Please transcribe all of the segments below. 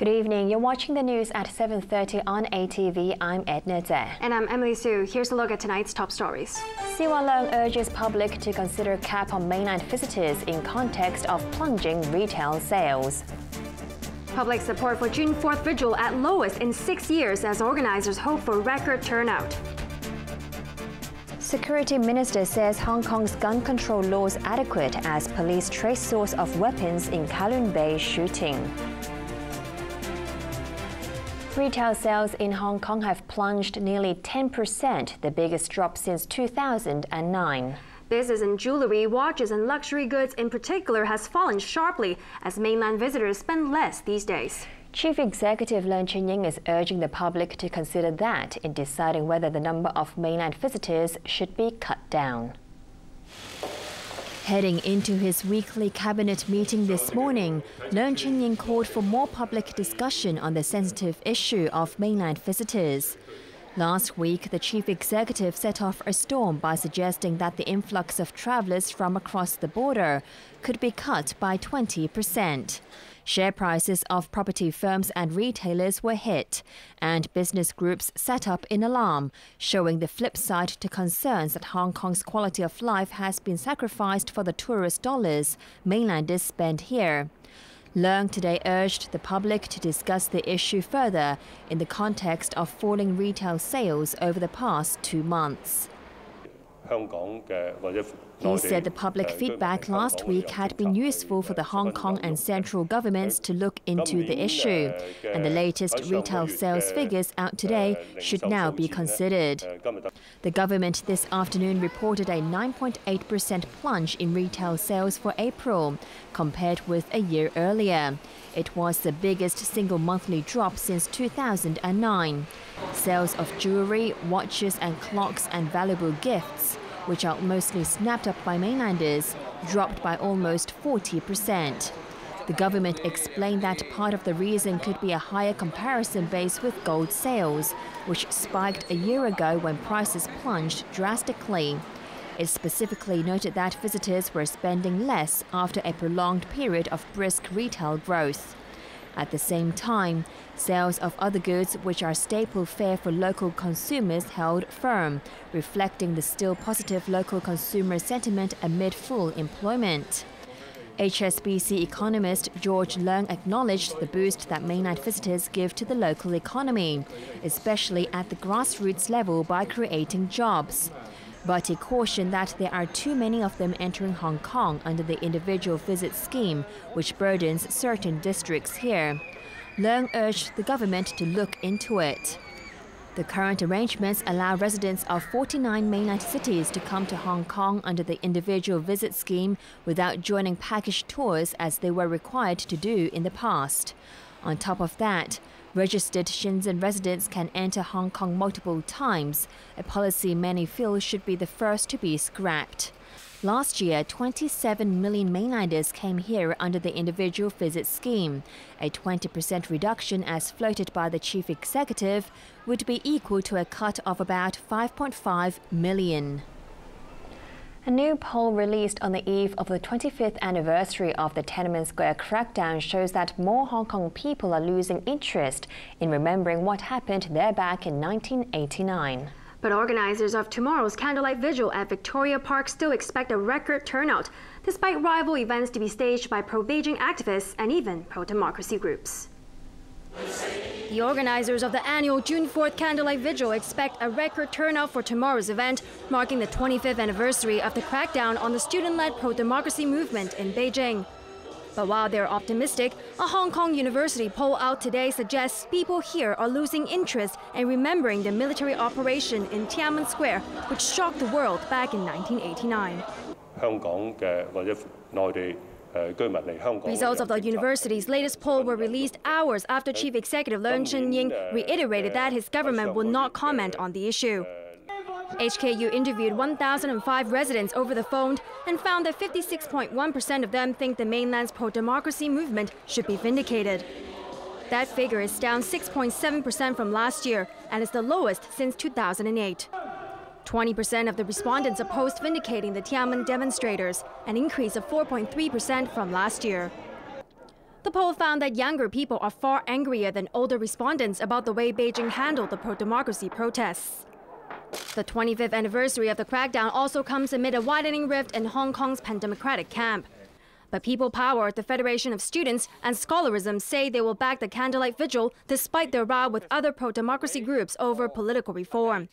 Good evening. You're watching the news at 7:30 on ATV. I'm Edna. And I'm Emily Su. Here's a look at tonight's top stories. Siwa Leung urges public to consider cap on mainland visitors in context of plunging retail sales. Public support for June 4th vigil at lowest in 6 years as organizers hope for record turnout. Security Minister says Hong Kong's gun control laws adequate as police trace source of weapons in Kowloon Bay shooting. Retail sales in Hong Kong have plunged nearly 10%, the biggest drop since 2009. Business in jewelry, watches and luxury goods in particular has fallen sharply as mainland visitors spend less these days. Chief Executive Leung Chun-ying is urging the public to consider that in deciding whether the number of mainland visitors should be cut down. Heading into his weekly cabinet meeting this morning, Leung Chun-ying called for more public discussion on the sensitive issue of mainland visitors. Last week, the chief executive set off a storm by suggesting that the influx of travellers from across the border could be cut by 20%. Share prices of property firms and retailers were hit, and business groups set up in alarm, showing the flip side to concerns that Hong Kong's quality of life has been sacrificed for the tourist dollars mainlanders spend here. Leung today urged the public to discuss the issue further in the context of falling retail sales over the past 2 months. He said the public feedback last week had been useful for the Hong Kong and central governments to look into the issue, and the latest retail sales figures out today should now be considered. The government this afternoon reported a 9.8% plunge in retail sales for April, compared with a year earlier. It was the biggest single monthly drop since 2009. Sales of jewelry, watches and clocks and valuable gifts, which are mostly snapped up by mainlanders, dropped by almost 40%. The government explained that part of the reason could be a higher comparison base with gold sales, which spiked a year ago when prices plunged drastically. It specifically noted that visitors were spending less after a prolonged period of brisk retail growth. At the same time, sales of other goods which are staple fare for local consumers held firm, reflecting the still positive local consumer sentiment amid full employment. HSBC economist George Leung acknowledged the boost that mainland visitors give to the local economy, especially at the grassroots level by creating jobs. But he cautioned that there are too many of them entering Hong Kong under the individual visit scheme, which burdens certain districts here. Leung urged the government to look into it. The current arrangements allow residents of 49 mainland cities to come to Hong Kong under the individual visit scheme without joining package tours as they were required to do in the past. On top of that, registered Shenzhen residents can enter Hong Kong multiple times, a policy many feel should be the first to be scrapped. Last year, 27 million mainlanders came here under the individual visit scheme. A 20% reduction as floated by the chief executive would be equal to a cut of about 5.5 million. A new poll released on the eve of the 25th anniversary of the Tiananmen Square crackdown shows that more Hong Kong people are losing interest in remembering what happened there back in 1989. But organizers of tomorrow's candlelight vigil at Victoria Park still expect a record turnout, despite rival events to be staged by pro-Beijing activists and even pro-democracy groups. The organizers of the annual June 4th Candlelight Vigil expect a record turnout for tomorrow's event, marking the 25th anniversary of the crackdown on the student-led pro-democracy movement in Beijing. But while they're optimistic, a Hong Kong University poll out today suggests people here are losing interest in remembering the military operation in Tiananmen Square, which shocked the world back in 1989. Results of the university's latest poll were released hours after Chief Executive Leung Chun-ying reiterated that his government will not comment on the issue. HKU interviewed 1,005 residents over the phone and found that 56.1% of them think the mainland's pro-democracy movement should be vindicated. That figure is down 6.7% from last year and is the lowest since 2008. 20% of the respondents opposed vindicating the Tiananmen demonstrators, an increase of 4.3% from last year. The poll found that younger people are far angrier than older respondents about the way Beijing handled the pro-democracy protests. The 25th anniversary of the crackdown also comes amid a widening rift in Hong Kong's pan-democratic camp. But People Power, the Federation of Students, and Scholarism say they will back the candlelight vigil despite their row with other pro-democracy groups over political reform.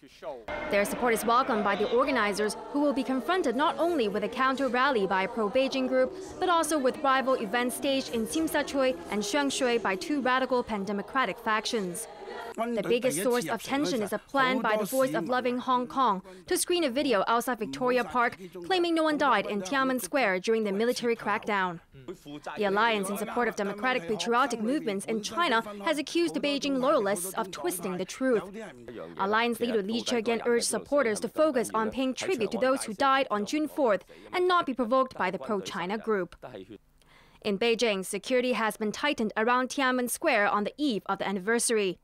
Their support is welcomed by the organizers, who will be confronted not only with a counter-rally by a pro-Beijing group, but also with rival events staged in Tsim Sha Tsui and Sheung Shui by two radical pan-democratic factions. The biggest source of tension is a plan by the Voice of Loving Hong Kong to screen a video outside Victoria Park claiming no one died in Tiananmen Square during the military crackdown. The Alliance in Support of Democratic Patriotic Movements in China has accused the Beijing loyalists of twisting the truth. Alliance leader Li Chegan urged supporters to focus on paying tribute to those who died on June 4th and not be provoked by the pro-China group. In Beijing, security has been tightened around Tiananmen Square on the eve of the anniversary.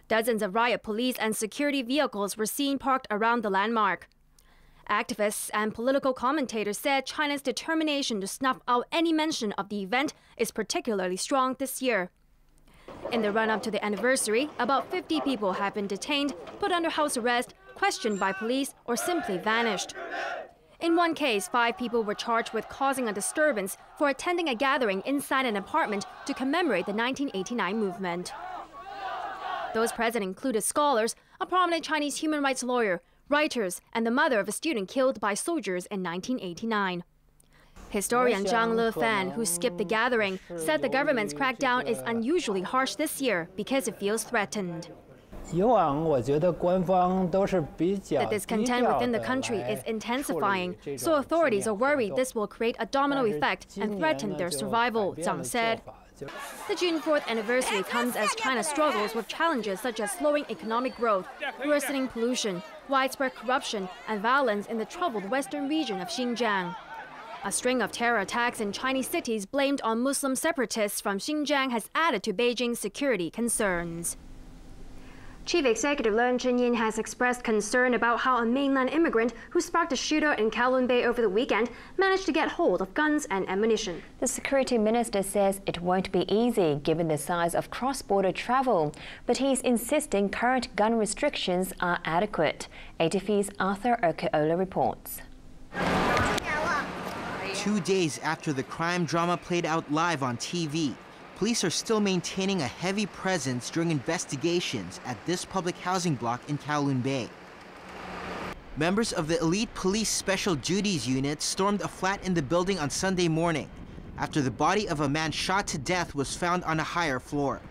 Dozens of riot police and security vehicles were seen parked around the landmark. Activists and political commentators said China's determination to snuff out any mention of the event is particularly strong this year. In the run-up to the anniversary, about 50 people have been detained, put under house arrest, questioned by police, or simply vanished. In one case, 5 people were charged with causing a disturbance for attending a gathering inside an apartment to commemorate the 1989 movement. Those present included scholars, a prominent Chinese human rights lawyer, writers, and the mother of a student killed by soldiers in 1989. Historian Zhang Lefan, who skipped the gathering, said the government's crackdown is unusually harsh this year because it feels threatened. The discontent within the country is intensifying, so authorities are worried this will create a domino effect and threaten their survival, Zhang said. The June 4th anniversary comes as China struggles with challenges such as slowing economic growth, worsening pollution, widespread corruption, and violence in the troubled western region of Xinjiang. A string of terror attacks in Chinese cities blamed on Muslim separatists from Xinjiang has added to Beijing's security concerns. Chief Executive Leung Chun-yin has expressed concern about how a mainland immigrant who sparked a shootout in Kowloon Bay over the weekend managed to get hold of guns and ammunition. The security minister says it won't be easy given the size of cross-border travel, but he's insisting current gun restrictions are adequate. ATV's Arthur Okeola reports. 2 days after the crime drama played out live on TV, police are still maintaining a heavy presence during investigations at this public housing block in Kowloon Bay. Members of the Elite Police Special Duties Unit stormed a flat in the building on Sunday morning after the body of a man shot to death was found on a higher floor.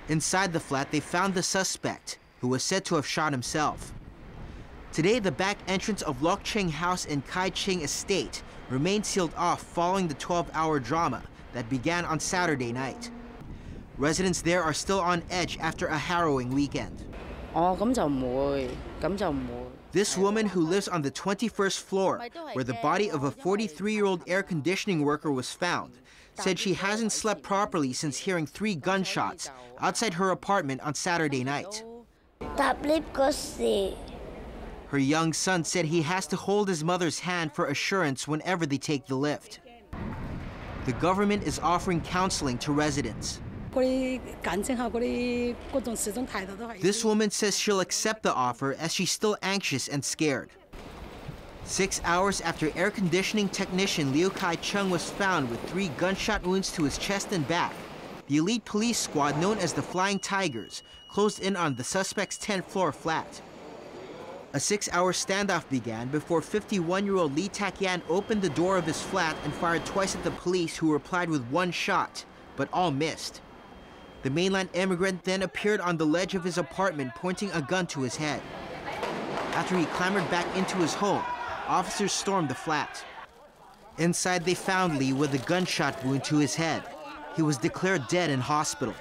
Inside the flat, they found the suspect, who was said to have shot himself. Today, the back entrance of Lok Cheng House in Kai Ching Estate remained sealed off following the 12-hour drama that began on Saturday night. Residents there are still on edge after a harrowing weekend. This woman, who lives on the 21st floor, where the body of a 43-year-old air conditioning worker was found, said she hasn't slept properly since hearing 3 gunshots outside her apartment on Saturday night. Her young son said he has to hold his mother's hand for assurance whenever they take the lift. The government is offering counseling to residents. This woman says she'll accept the offer as she's still anxious and scared. 6 hours after air conditioning technician Liu Kai-chung was found with 3 gunshot wounds to his chest and back, the elite police squad known as the Flying Tigers closed in on the suspect's 10th floor flat. A 6-hour standoff began before 51-year-old Lee Tak-yan opened the door of his flat and fired twice at the police, who replied with 1 shot, but all missed. The mainland immigrant then appeared on the ledge of his apartment, pointing a gun to his head. After he clambered back into his home, officers stormed the flat. Inside, they found Lee with a gunshot wound to his head. He was declared dead in hospital.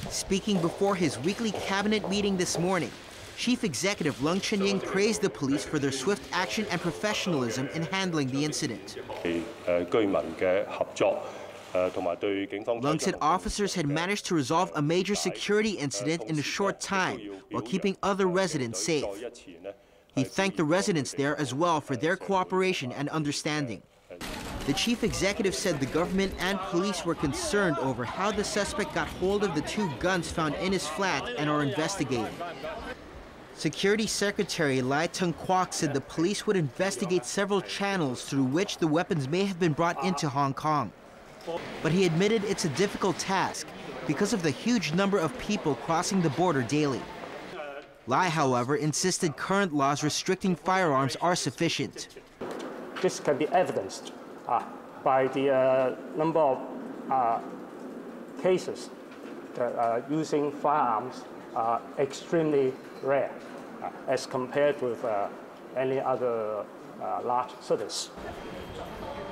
Speaking before his weekly cabinet meeting this morning, Chief Executive Leung Chun-yin praised the police for their swift action and professionalism in handling the incident. Leung said officers had managed to resolve a major security incident in a short time while keeping other residents safe. He thanked the residents there as well for their cooperation and understanding. The chief executive said the government and police were concerned over how the suspect got hold of the 2 guns found in his flat and are investigating. Security Secretary Lai Tung-kwok said the police would investigate several channels through which the weapons may have been brought into Hong Kong. But he admitted it's a difficult task because of the huge number of people crossing the border daily. Lai, however, insisted current laws restricting firearms are sufficient. This can be evidenced by the number of cases that using firearms are extremely rare as compared with any other large cities.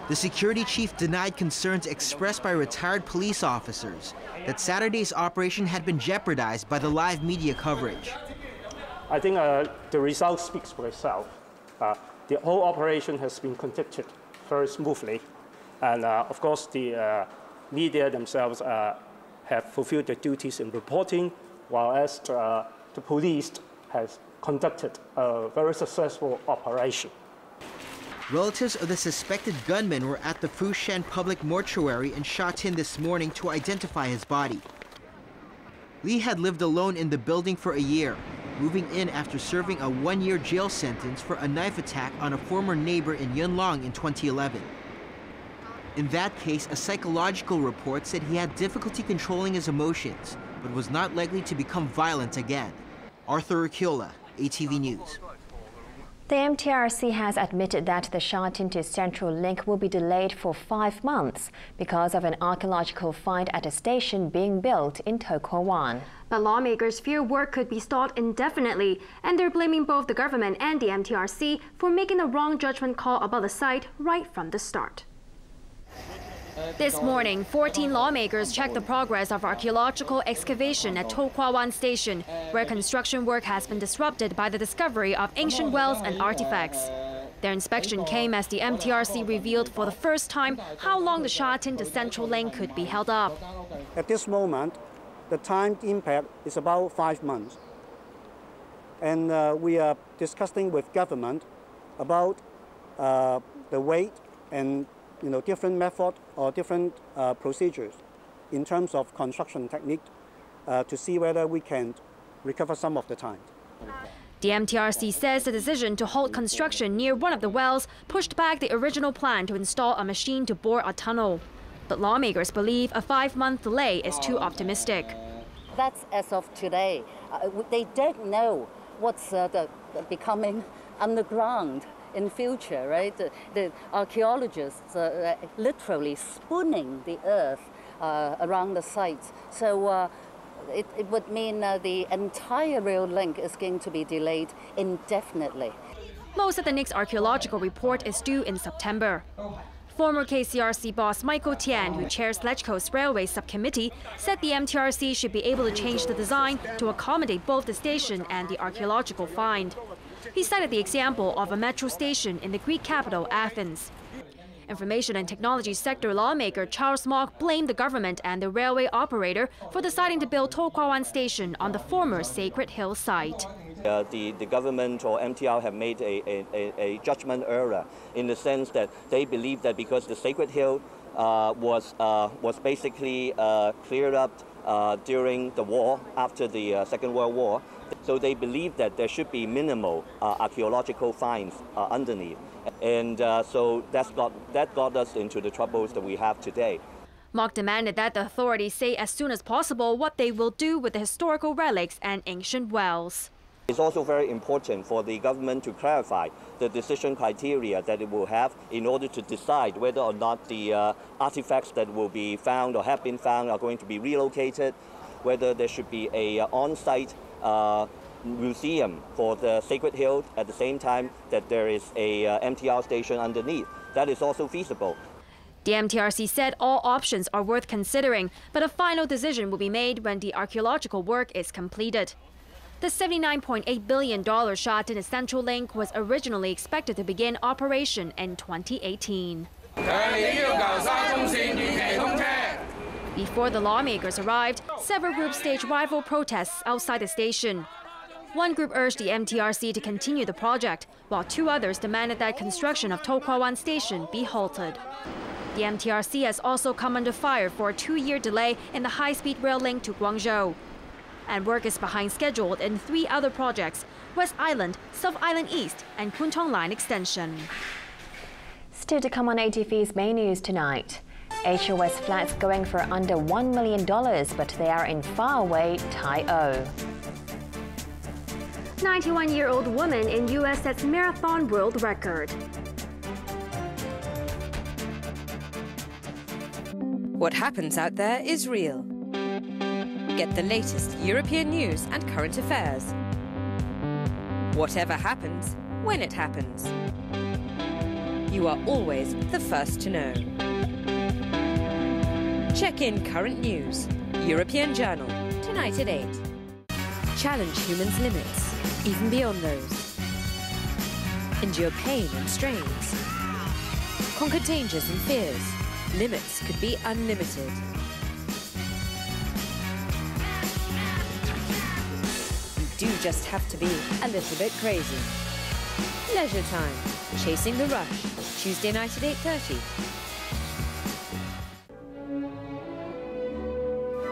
The security chief denied concerns expressed by retired police officers that Saturday's operation had been jeopardized by the live media coverage. I think the result speaks for itself. The whole operation has been conducted very smoothly, and of course the media themselves have fulfilled their duties in reporting, while the police has conducted a very successful operation. Relatives of the suspected gunman were at the Fushan Public Mortuary in Sha Tin this morning to identify his body. Lee had lived alone in the building for a year, moving in after serving a 1-year jail sentence for a knife attack on a former neighbor in Yuen Long in 2011. In that case, a psychological report said he had difficulty controlling his emotions, but was not likely to become violent again. Arthur Urquiola, ATV News. The MTRC has admitted that the Sha Tin to Central link will be delayed for 5 months because of an archaeological find at a station being built in To Kwa Wan. But lawmakers fear work could be stalled indefinitely, and they're blaming both the government and the MTRC for making the wrong judgment call about the site right from the start. This morning, 14 lawmakers checked the progress of archaeological excavation at To Kwa Wan Station, where construction work has been disrupted by the discovery of ancient wells and artifacts. Their inspection came as the MTRC revealed for the first time how long the Sha Tin to Central link could be held up. At this moment, the time impact is about 5 months. And we are discussing with government about the weight and different method or different procedures in terms of construction technique to see whether we can recover some of the time. The MTRC says the decision to halt construction near one of the wells pushed back the original plan to install a machine to bore a tunnel. But lawmakers believe a 5-month delay is too optimistic. That's as of today. They don't know what's becoming underground in future, right? The archaeologists are literally spooning the earth around the site. So it would mean the entire rail link is going to be delayed indefinitely. Most of the next archaeological report is due in September. Former KCRC boss Michael Tian, who chairs LegCo's Railway Subcommittee, said the MTRC should be able to change the design to accommodate both the station and the archaeological find. He cited the example of a metro station in the Greek capital, Athens. Information and technology sector lawmaker Charles Mok blamed the government and the railway operator for deciding to build To Kwa Wan Station on the former Sacred Hill site. The government or MTR have made a judgment error in the sense that they believe that because the Sacred Hill was basically cleared up during the war, after the Second World War, so they believe that there should be minimal archaeological finds underneath. And so that got us into the troubles that we have today. Mok demanded that the authorities say as soon as possible what they will do with the historical relics and ancient wells. It's also very important for the government to clarify the decision criteria that it will have in order to decide whether or not the artifacts that will be found or have been found are going to be relocated, whether there should be an on-site museum for the Sacred Hill at the same time that there is a MTR station underneath. That is also feasible. The MTRC said all options are worth considering, but a final decision will be made when the archaeological work is completed. The $79.8 billion Sha Tin Central Link was originally expected to begin operation in 2018. Before the lawmakers arrived, several groups staged rival protests outside the station. One group urged the MTRC to continue the project, while two others demanded that construction of To Kwa Wan Station be halted. The MTRC has also come under fire for a 2-year delay in the high-speed rail link to Guangzhou. And work is behind schedule in 3 other projects: West Island, South Island East, and Kwun Tong Line Extension. Still to come on ATV's main news tonight. HOS flats going for under $1 million, but they are in faraway Tai-O. 91-year-old woman in U.S. sets marathon world record. What happens out there is real. Get the latest European news and current affairs. Whatever happens, when it happens. You are always the first to know. Check in current news. European Journal, tonight at 8. Challenge humans' limits, even beyond those. Endure pain and strains. Conquer dangers and fears. Limits could be unlimited. You do just have to be a little bit crazy. Leisure Time, Chasing the Rush, Tuesday night at 8:30.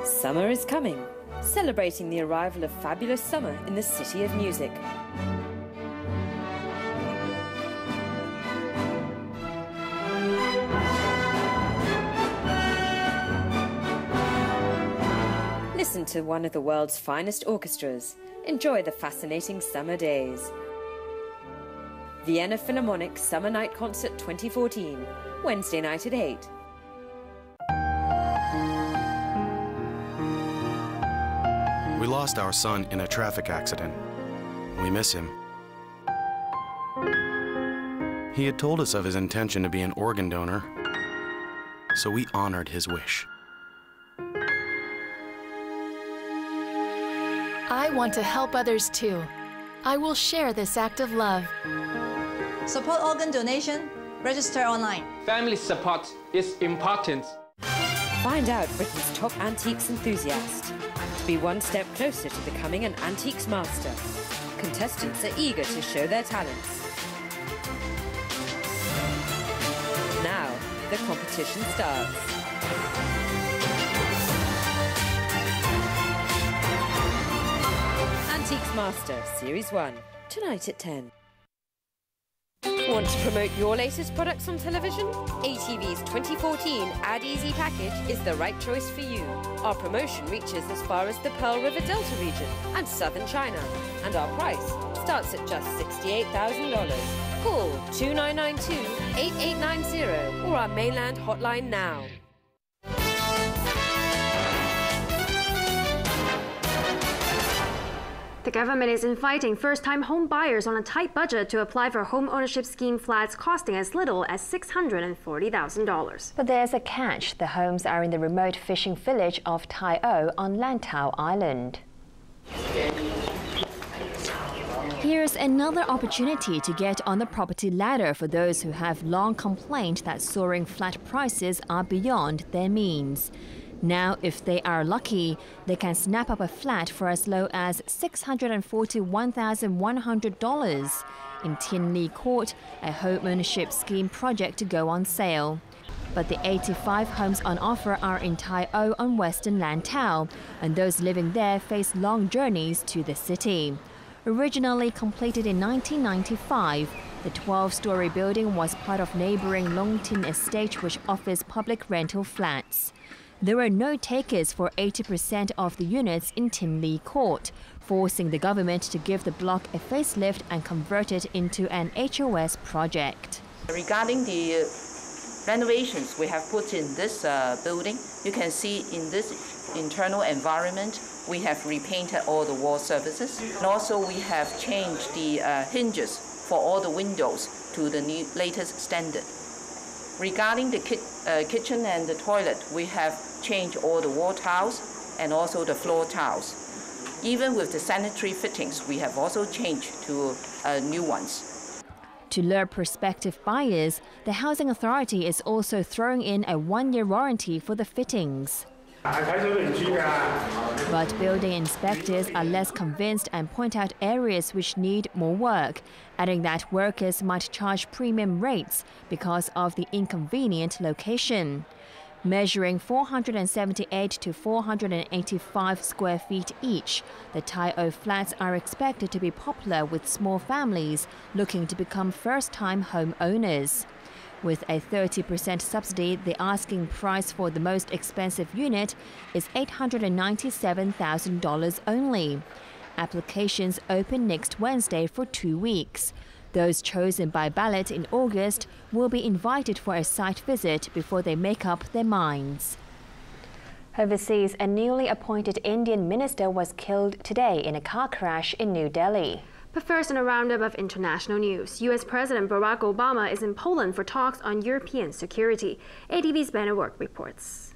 Summer is coming, celebrating the arrival of fabulous summer in the City of Music. Listen to one of the world's finest orchestras. Enjoy the fascinating summer days. Vienna Philharmonic Summer Night Concert 2014, Wednesday night at 8. We lost our son in a traffic accident. We miss him. He had told us of his intention to be an organ donor, so we honored his wish. I want to help others too. I will share this act of love. Support organ donation. Register online. Family support is important. Find out Britain's top antiques enthusiast. To be one step closer to becoming an antiques master. Contestants are eager to show their talents. Now, the competition starts. Antiques Master, Series 1, tonight at 10. Want to promote your latest products on television? ATV's 2014 Ad Easy package is the right choice for you. Our promotion reaches as far as the Pearl River Delta region and southern China. And our price starts at just $68,000. Call 2992-8890 or our mainland hotline now. The government is inviting first-time home buyers on a tight budget to apply for home ownership scheme flats costing as little as $640,000. But there's a catch. The homes are in the remote fishing village of Tai-O on Lantau Island. Here's another opportunity to get on the property ladder for those who have long complained that soaring flat prices are beyond their means. Now, if they are lucky, they can snap up a flat for as low as $641,100 in Tin Li Court, a home ownership scheme project to go on sale. But the 85 homes on offer are in Tai-O on western Lantau, and those living there face long journeys to the city. Originally completed in 1995, the 12-story building was part of neighboring Long Tin Estate, which offers public rental flats. There were no takers for 80% of the units in Tin Li Court, forcing the government to give the block a facelift and convert it into an HOS project. Regarding the renovations we have put in this building, you can see in this internal environment, we have repainted all the wall surfaces. And also we have changed the hinges for all the windows to the new latest standard. Regarding the kitchen and the toilet, we have changed all the wall tiles and also the floor tiles. Even with the sanitary fittings, we have also changed to new ones. To lure prospective buyers, the Housing Authority is also throwing in a 1-year warranty for the fittings. But building inspectors are less convinced and point out areas which need more work, adding that workers might charge premium rates because of the inconvenient location. Measuring 478 to 485 square feet each, the Tai O flats are expected to be popular with small families looking to become first-time homeowners. With a 30% subsidy, the asking price for the most expensive unit is $897,000 only. Applications open next Wednesday for 2 weeks. Those chosen by ballot in August will be invited for a site visit before they make up their minds. Overseas, a newly appointed Indian minister was killed today in a car crash in New Delhi. But first, in a roundup of international news, U.S. President Barack Obama is in Poland for talks on European security. ATV's Ben O'Rourke reports.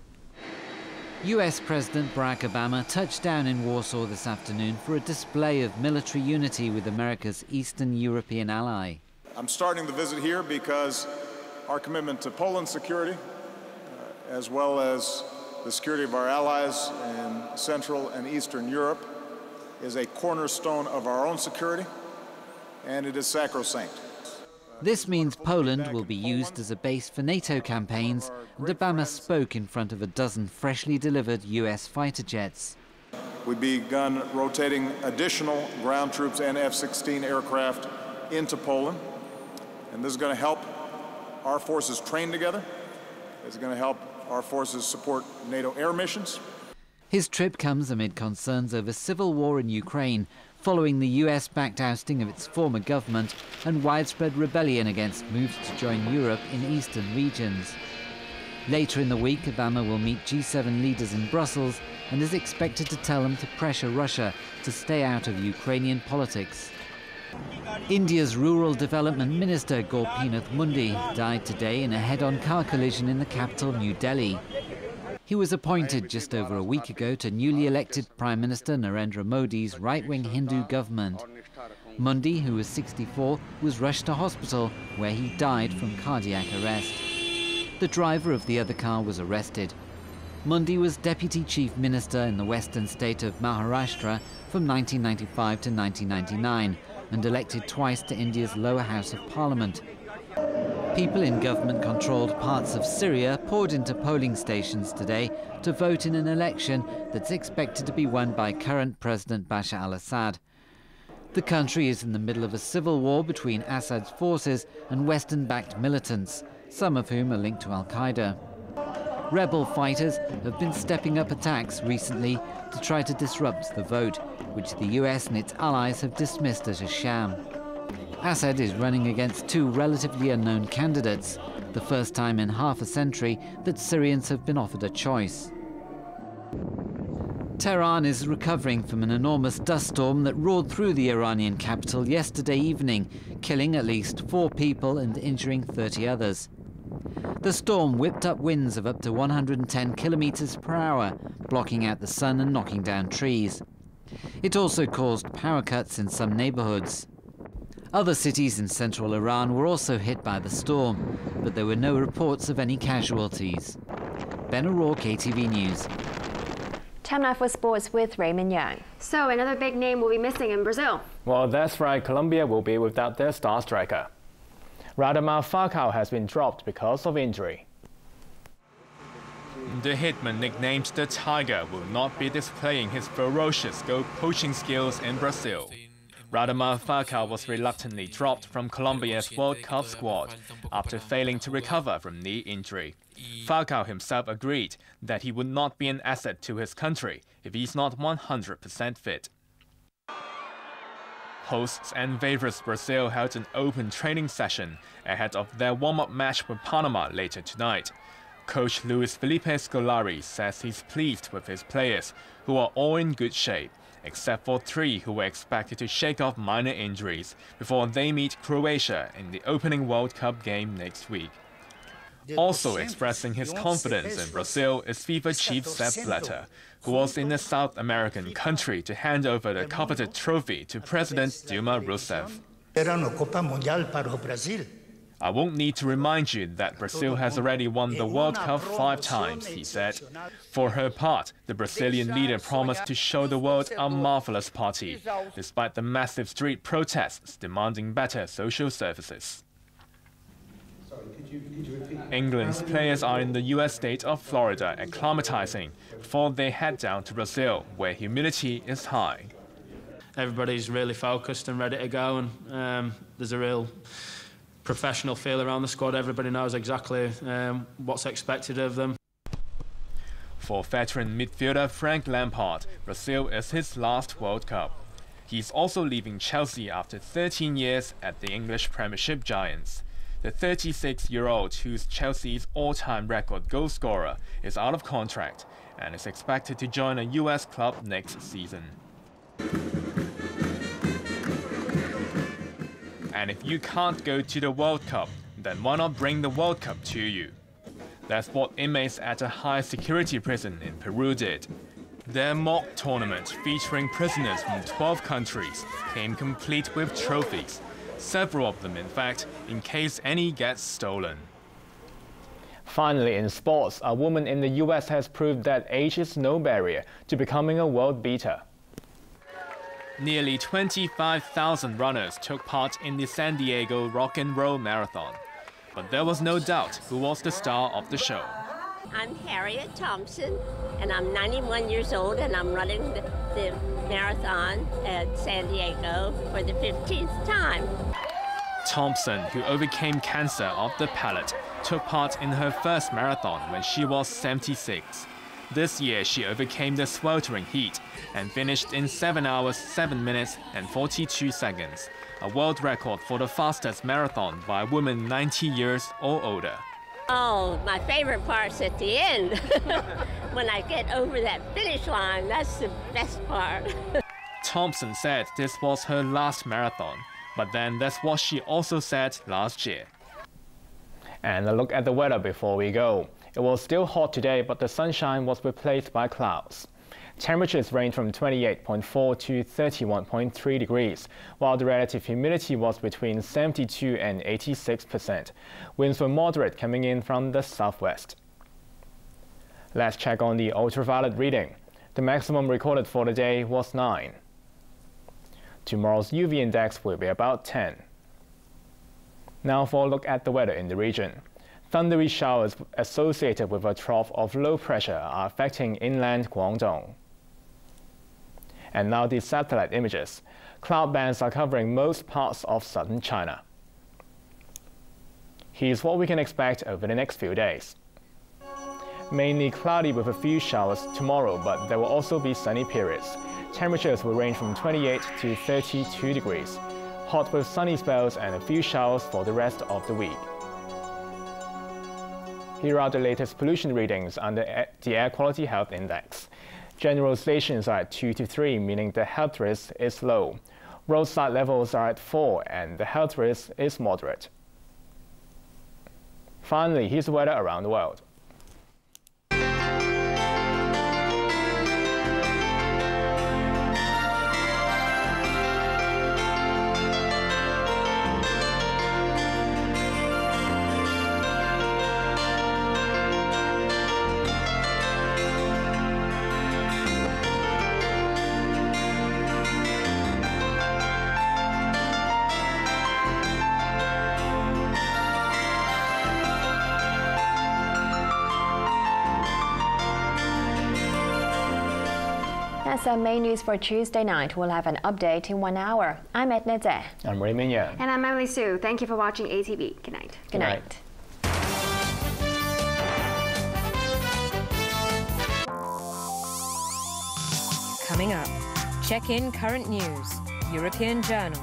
U.S. President Barack Obama touched down in Warsaw this afternoon for a display of military unity with America's Eastern European ally. I'm starting the visit here because our commitment to Poland's security, as well as the security of our allies in Central and Eastern Europe, is a cornerstone of our own security, and it is sacrosanct. This means Poland will be used as a base for NATO campaigns, and Obama spoke in front of a dozen freshly delivered U.S. fighter jets. We've begun rotating additional ground troops and F-16 aircraft into Poland, and this is going to help our forces train together. It's going to help our forces support NATO air missions. His trip comes amid concerns over civil war in Ukraine, following the US-backed ousting of its former government and widespread rebellion against moves to join Europe in eastern regions. Later in the week, Obama will meet G7 leaders in Brussels and is expected to tell them to pressure Russia to stay out of Ukrainian politics. India's Rural Development Minister Gopinath Mundi died today in a head-on car collision in the capital, New Delhi. He was appointed just over a week ago to newly elected Prime Minister Narendra Modi's right-wing Hindu government. Mundi, who was 64, was rushed to hospital where he died from cardiac arrest. The driver of the other car was arrested. Mundi was Deputy Chief Minister in the western state of Maharashtra from 1995 to 1999 and elected twice to India's lower house of parliament. People in government-controlled parts of Syria poured into polling stations today to vote in an election that's expected to be won by current President Bashar al-Assad. The country is in the middle of a civil war between Assad's forces and Western-backed militants, some of whom are linked to al-Qaeda. Rebel fighters have been stepping up attacks recently to try to disrupt the vote, which the US and its allies have dismissed as a sham. Assad is running against two relatively unknown candidates, the first time in half a century that Syrians have been offered a choice. Tehran is recovering from an enormous dust storm that roared through the Iranian capital yesterday evening, killing at least 4 people and injuring 30 others. The storm whipped up winds of up to 110 kilometers per hour, blocking out the sun and knocking down trees. It also caused power cuts in some neighborhoods. Other cities in central Iran were also hit by the storm, but there were no reports of any casualties. Ben O'Rourke, ATV News. Time now for sports with Raymond Yang. So, another big name will be missing in Brazil. Well, that's right. Colombia will be without their star striker. Radamel Falcao has been dropped because of injury. The hitman, nicknamed the Tiger, will not be displaying his ferocious goal-poaching skills in Brazil. Radamel Falcao was reluctantly dropped from Colombia's World Cup squad after failing to recover from knee injury. Falcao himself agreed that he would not be an asset to his country if he's not 100% fit. Hosts and favorites Brazil held an open training session ahead of their warm-up match with Panama later tonight. Coach Luis Felipe Scolari says he's pleased with his players, who are all in good shape, except for 3 who were expected to shake off minor injuries before they meet Croatia in the opening World Cup game next week. Also expressing his confidence in Brazil is FIFA chief Sepp Blatter, who was in a South American country to hand over the coveted trophy to President Dilma Rousseff. "I won't need to remind you that Brazil has already won the World Cup 5 times," he said. For her part, the Brazilian leader promised to show the world a marvelous party, despite the massive street protests demanding better social services. England's players are in the US state of Florida acclimatizing before they head down to Brazil, where humidity is high. Everybody's really focused and ready to go, and there's a real professional feel around the squad. Everybody knows exactly what's expected of them. For veteran midfielder Frank Lampard, Brazil is his last World Cup. He's also leaving Chelsea after 13 years at the English Premiership giants. The 36-year-old, who's Chelsea's all-time record goal scorer, is out of contract and is expected to join a US club next season. And if you can't go to the World Cup, then why not bring the World Cup to you? That's what inmates at a high-security prison in Peru did. Their mock tournament, featuring prisoners from 12 countries, came complete with trophies. Several of them, in fact, in case any gets stolen. Finally, in sports, a woman in the US has proved that age is no barrier to becoming a world beater. Nearly 25,000 runners took part in the San Diego Rock and Roll Marathon. But there was no doubt who was the star of the show. I'm Harriet Thompson, and I'm 91 years old, and I'm running the marathon at San Diego for the 15th time. Thompson, who overcame cancer of the palate, took part in her first marathon when she was 76. This year, she overcame the sweltering heat and finished in 7 hours, 7 minutes and 42 seconds, a world record for the fastest marathon by a woman 90 years or older. Oh, my favorite part's at the end. When I get over that finish line, that's the best part. Thompson said this was her last marathon, but then that's what she also said last year. And a look at the weather before we go. It was still hot today, but the sunshine was replaced by clouds. Temperatures ranged from 28.4 to 31.3 degrees, while the relative humidity was between 72 and 86%. Winds were moderate coming in from the southwest. Let's check on the ultraviolet reading. The maximum recorded for the day was 9. Tomorrow's UV index will be about 10. Now for a look at the weather in the region. Thundery showers associated with a trough of low pressure are affecting inland Guangdong. And now the satellite images. Cloud bands are covering most parts of southern China. Here's what we can expect over the next few days. Mainly cloudy with a few showers tomorrow, but there will also be sunny periods. Temperatures will range from 28 to 32 degrees. Hot with sunny spells and a few showers for the rest of the week. Here are the latest pollution readings under the Air Quality Health Index. General stations are at 2 to 3, meaning the health risk is low. Roadside levels are at 4, and the health risk is moderate. Finally, here's the weather around the world. That's our main news for Tuesday night. We'll have an update in 1 hour. I'm Edna. I'm Raymond Yang. And I'm Emily Sue. Thank you for watching ATV. Good night. Good night. Coming up, check in current news, European Journal.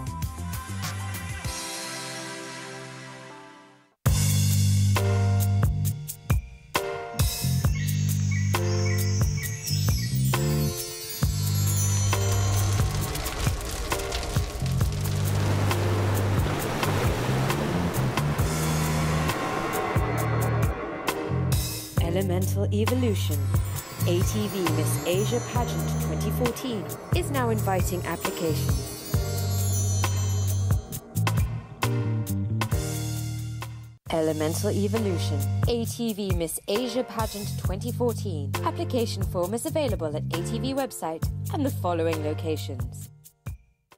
Elemental Evolution, ATV Miss Asia Pageant 2014 is now inviting applications. Elemental Evolution, ATV Miss Asia Pageant 2014. Application form is available at ATV website and the following locations.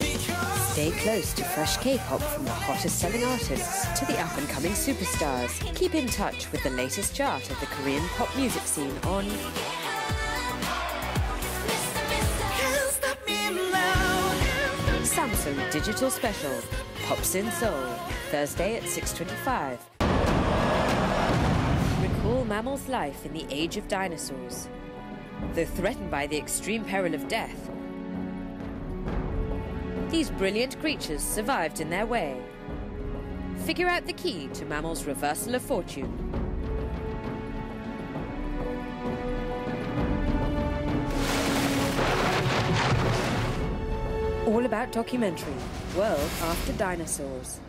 Stay close to fresh K-pop from the hottest selling artists to the up-and-coming superstars. Keep in touch with the latest chart of the Korean pop music scene on Samsung Digital Special, Pops in Seoul, Thursday at 6:25. Recall mammals' life in the age of dinosaurs. Though threatened by the extreme peril of death, these brilliant creatures survived in their way. Figure out the key to mammals' reversal of fortune. All About Documentary, World After Dinosaurs.